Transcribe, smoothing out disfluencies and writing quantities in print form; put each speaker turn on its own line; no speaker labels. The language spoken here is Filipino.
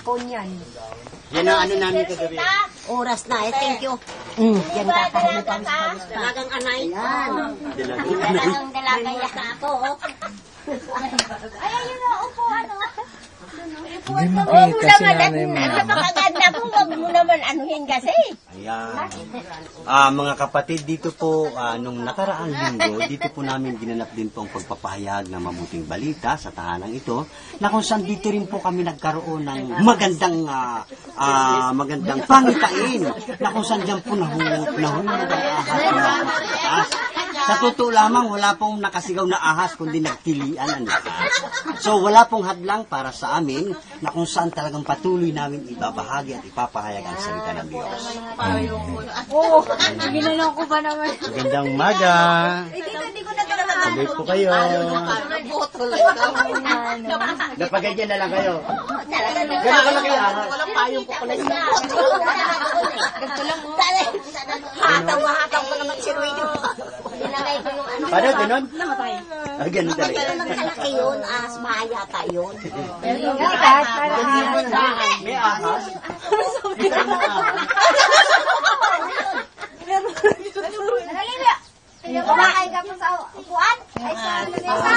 hapon yan.
Yan ang ano namin kagabi.
Oras na eh, thank you. Yan kakahipan sa dalagang anay. Yan. Dalagang dalagay na ako.
Ay, ayun na, upuan, o.
Hindi makita si nanay mo.
Napakaganda po, wag mo naman anuhin kasi.
Ayan. Mga kapatid, dito po, nung nakaraang linggo, dito po namin ginanap din po ang pagpapahayag ng mabuting balita sa tahanang ito, na kung saan dito rin po kami nagkaroon ng magandang pangitain, na kung saan dyan po nahulog ang ahas sa taas. Sa totoo lamang, wala pong nakasigaw na ahas, kundi nagtilian ang ahas. So, wala pong hadlang para sa amin, na kung saan talagang patuloy namin ibabahagi at ipapahayag ang salita ng Diyos.
Oo, ginanong ko ba naman?
Magandang umaga.
Hindi ko na talaga.
Tuloy po kayo. Napagagyan na lang kayo. Gano'n ka lang kayo.
Walang payong ko pala siya.
Ganito lang, o.
Hataw ko naman si Ruido. Nilagay ko yung ano.
Paano, gano'n?
Namatay.
Ganun talaga.
Malaki yun, mahaya ka yun.
May ahas.
Kumakain ka pa sa upuan? Ay, sa lamesa.